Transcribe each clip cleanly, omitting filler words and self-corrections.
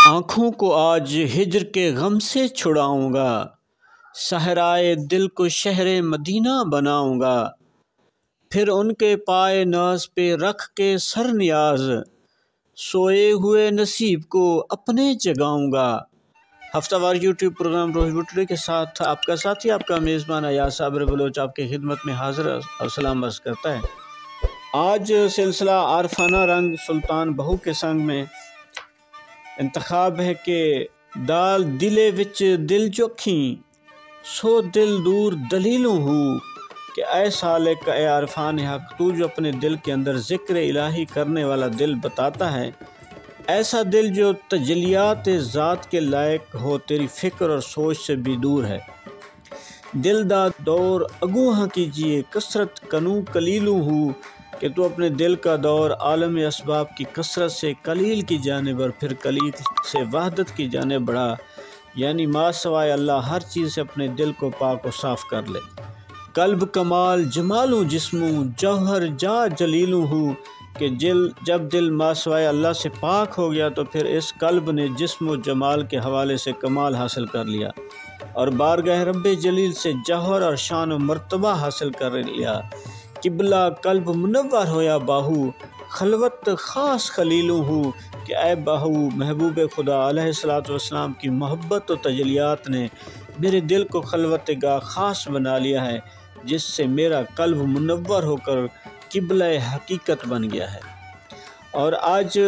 آنکھوں کو آج ہجر کے غم سے چھڑاؤں گا، صحرائے دل کو شہر مدینہ بناؤں گا، پھر ان کے پائے ناز پہ رکھ کے سر نیاز، سوئے ہوئے نصیب کو اپنے جگاؤں گا۔ ہفتہ وار یوٹیوب پروگرام روز وٹرے کے ساتھ آپ کا ساتھی، آپ کا میزبان ایاز صابر بلوچ آپ کی خدمت میں حاضر اور سلام عرض کرتا ہے۔ آج سلسلہ عارفانہ رنگ سلطان بہو کے سنگ میں انتخاب ہے کہ دال دلے وچ دل جوکھیں، سو دل دور دلیلوں ہو، کہ اے سالک اے عارفان حق، تو جو اپنے دل کے اندر ذکر الہی کرنے والا دل بتاتا ہے، ایسا دل جو تجلیات ذات کے لائق ہو، تیری فکر اور سوچ سے بھی دور ہے۔ دل دا دور اگوہاں کیجئے کثرت کنو کلیلوں ہو، کہ تو اپنے دل کا دور عالم اسباب کی کثرت سے قلیل کی جانب اور پھر قلیل سے وحدت کی جانب بڑھا، یعنی ما سوائے اللہ ہر چیز سے اپنے دل کو پاک و صاف کر لے۔ قلب کمال جمالوں جسموں، جوہر جا جلیلوں ہو، کہ جب دل ما سوائے اللہ سے پاک ہو گیا تو پھر اس قلب نے جسم و جمال کے حوالے سے کمال حاصل کر لیا اور بارگاہ رب جلیل سے جوہر اور شان و مرتبہ حاصل کر لیا۔ قبلہ قلب منور ہویا باہو، خلوت خاص خلیلوں ہو، کہ اے باہو محبوب خدا علیہ السلام کی محبت و تجلیات نے میرے دل کو خلوت گاہ خاص بنا لیا ہے، جس سے میرا قلب منور ہو کر قبلہ حقیقت بن گیا ہے۔ اور آج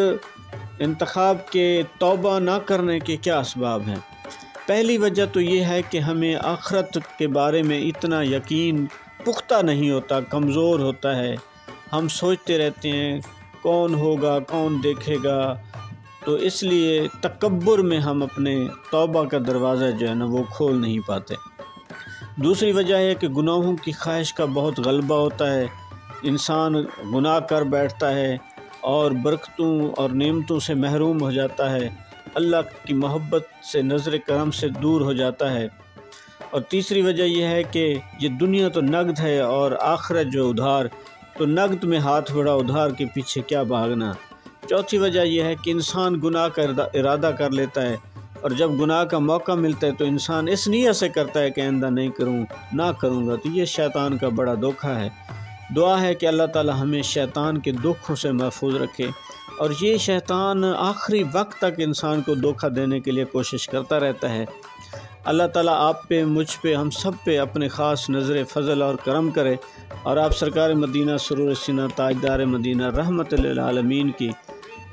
انتخاب کے توبہ نہ کرنے کے کیا اسباب ہیں؟ پہلی وجہ تو یہ ہے کہ ہمیں آخرت کے بارے میں اتنا یقین پختہ نہیں ہوتا، کمزور ہوتا ہے۔ ہم سوچتے رہتے ہیں کون ہوگا، کون دیکھے گا، تو اس لیے تکبر میں ہم اپنے توبہ کا دروازہ جو ہے نا وہ کھول نہیں پاتے۔ دوسری وجہ ہے کہ گناہوں کی خواہش کا بہت غلبہ ہوتا ہے، انسان گناہ کر بیٹھتا ہے اور برکتوں اور نعمتوں سے محروم ہو جاتا ہے، اللہ کی محبت سے نظر کرم سے دور ہو جاتا ہے۔ اور تیسری وجہ یہ ہے کہ یہ دنیا تو نقد ہے اور آخرت جو ادھار، تو نقد میں ہاتھ بڑھا، ادھار کے پیچھے کیا بھاگنا۔ چوتھی وجہ یہ ہے کہ انسان گناہ کا ارادہ کر لیتا ہے، اور جب گناہ کا موقع ملتا ہے تو انسان اس نیت سے کرتا ہے کہ آئندہ نہیں کروں گا، تو یہ شیطان کا بڑا دھوکہ ہے۔ دعا ہے کہ اللہ تعالی ہمیں شیطان کے دکھوں سے محفوظ رکھے، اور یہ شیطان آخری وقت تک انسان کو دھوکہ دینے کے لیے کوشش کرتا رہتا ہے۔ اللہ تعالیٰ آپ پہ، مجھ پہ، ہم سب پہ اپنے خاص نظر فضل اور کرم کرے، اور آپ سرکار مدینہ سرور سینہ تاجدار مدینہ رحمت للعالمین کی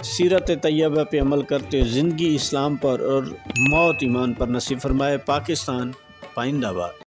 سیرت طیبہ پہ عمل کرتے زندگی اسلام پر اور موت ایمان پر نصیب فرمائے۔ پاکستان پائندہ باد۔